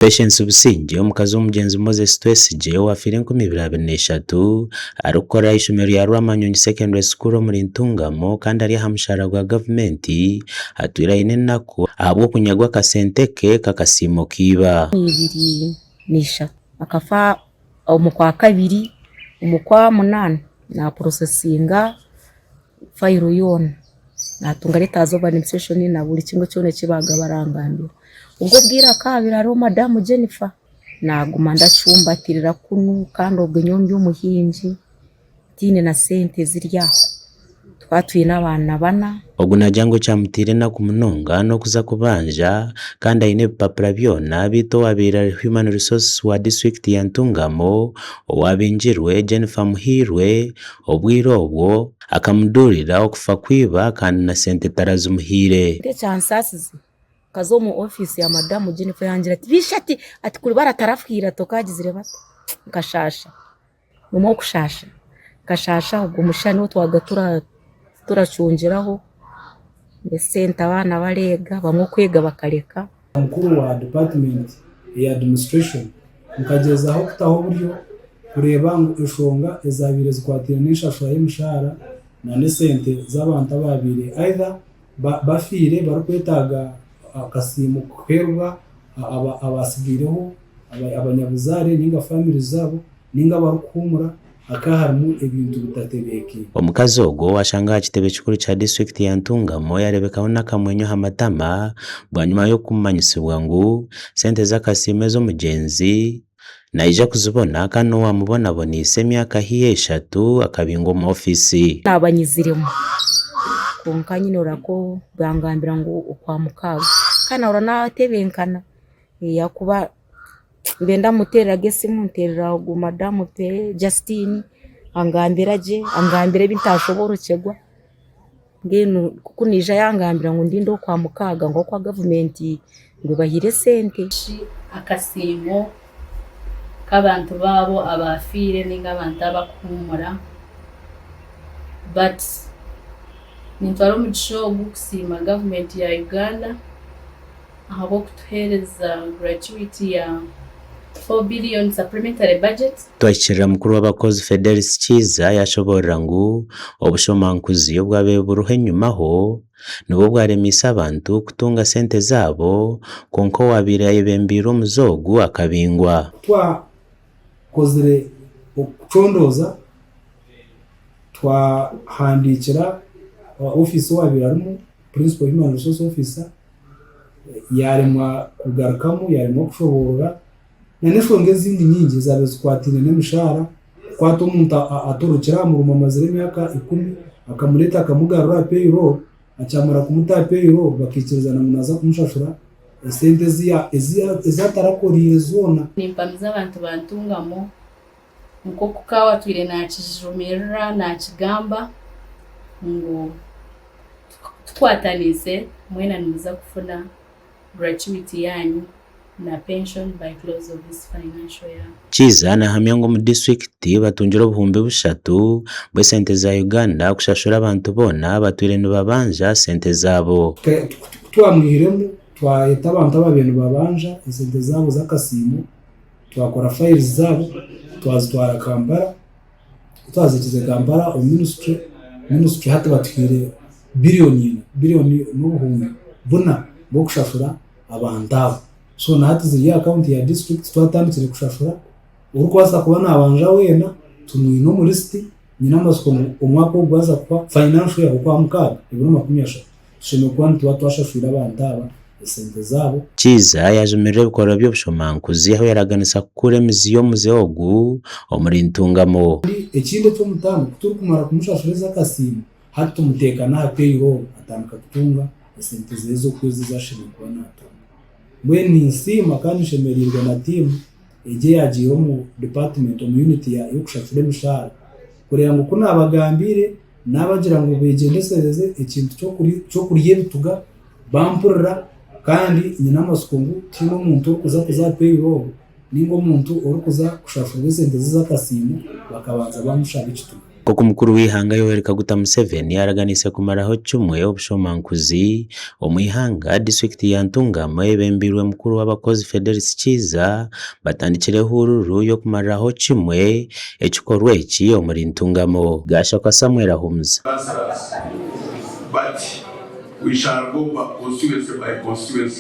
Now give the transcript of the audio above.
Patience Businge omukazi w'omugenzi Moses Twesigye owafire 2023 arukora ishomero rya Rwamanyonyi Secondary School omuri Ntungamo kandi ari aha mushahara gwa gavumenti atwire aine ennaku ahabwo kunyagwa akasente ke kakasiimo kiiba 2023 akafa omukwa 2 omukwa 8 na processinga file yona natunga letazo administration na buli kimwe cyone kibaga barangambira ubwo bwira kabira ari Madam Jennifer naguma ndacumbatirira kunu kandi ubwo nyombi umuhinji tine na sente ziryaho twatuye n'abana bana oguna jango cyamutire na kumunonga no kuza kubanja kandi aine papura byona bito wabira Human Resources wa district ya Ntungamo owabinjirwe Jennifer Muhirwe obwirobwo akamudurira okufa kwiba kandi na sente tarazumuhire de chances kazo mu office ya Madam Jennifer yangira ati bishati ati kuri baratarafuhira tokagizire bato nkashasha mu kushasha kashasha ubwo mushani wo twagatura turacungiraho sente abana barega bamwe kwega bakareka mukuru wa department ya administration mukagezaho kutaho buryo kureba ngo ishonga ezabire zikwatira n'ishashura y'umushahara na sente z'abantu ababire either bafire barukwetaga akasimu kwerwa abasigireho abanyabuzare ninga family zabo ninga barukumura akaharmu ebintu bitatebeke omukazi ogwo ashanga kitebe kikuru cha district ya Ntungamo yarebekaho nakamwenyo hamatama bwanyuma yo kumanyisibwa ngu sente z'akasime zo mugenzi naija kuzibona kandi wamubona bonise myaka hiye 3 akabingo mu office nabanyiziremo konka nyine urako bwangambira ngo ukwa mukaga kana uranatebenkana yakuba benda mutera gese munterera go Madam pe Justine angambira bintashoborokerwa ngeno kukunija yangambira ngo ndindo kwa mukaga ngo kwa government ngo bahire sente akasimo k'abantu babo abafire ninga abantu abakumura but nintwaro mu gishogo kusima government ya Uganda ahabo kutuhereza gratuity ya 4 billion supplementary budget. Twakirira mukuru w'abakozi Fidelis Kiza yashoborera ngu obushomankuzi obwabe buruhe nyumaho nibo bwaremisa abantu kutunga sente zabo konko wabiraye bembiro muzogu akabingwa twakozere okucondoza twahandikira office wabirarimo principal human resource officer yaremwa kugarukamo yaremwa kushoborora naneshonge zindi nyingi zabe zikwatine n'imishara kwato umuntu atorokera mu rumamazire imyaka 10 akamureta akamugarura payroll acyamara kumuta payroll bakikizana munaza kumushashura sente ezatarakoriye zona nimpamiza abantu bantungamo nko kukawa twire nakijumira nakigamba ngo twatanize mwena niza kufuna gratuity yanyu na pension by close of this financial year. Kiza na hamyango mu district batunjira obuhumbi 3 bwe sente za Uganda kushashura abantu bona batwire nibabanja sente zabo twamwihiremo twayeta abantu ababintu babanja sente zabo zakasimu twakora files zabo twazitwara Kampala twazikize Kampala o ministry hata batwire billion n'ubuhumbi buna bwo kushashura abantu abo so nahati ziri account ya district twatandikire kushashura urukwaza kubana abanja wena tumwino mu list nyina masiko umwaka ugwaza kwa financial ya kwa mukaga ibiro 10 sheme kwantu twashashura abantu aba sente zabo Kiza yajumirire bikora byo bushomankuzi aho yaraganisa kure miziyo muzeogu omuri Ntungamo ekinde cyo mutano turi kumara kumushashuriza akasimu hati tumutekana payroll atanka kutunga sente zezo kwezi zashimwe kwa nato mweni nsima kandi shemerirwa na team eje yagiye mu department mu unity ya yokushafure mushara kureba ngo kuna abagambire nabagira ngo begendesereze ikintu cyo kuriye bituga bampurira kandi nyina masukungu tino muntu kuza payroll ningo muntu uri kuza kushafura sente z'akasimu bakabanza bamushaka ikitu koko umukuru w'ihanga Yoweri Kaguta Museveni araganise kumaraho cyumwe obushomankuzi omwihanga district ya Ntungamo ebembirwe mukuru w'abakozi Fidelis Kiza batandikire hururu yo kumaraho cyumwe ekikorwa eki omuri Ntungamo. Gashaka Samuel Ahumza. But we shall go back constituency by constituency.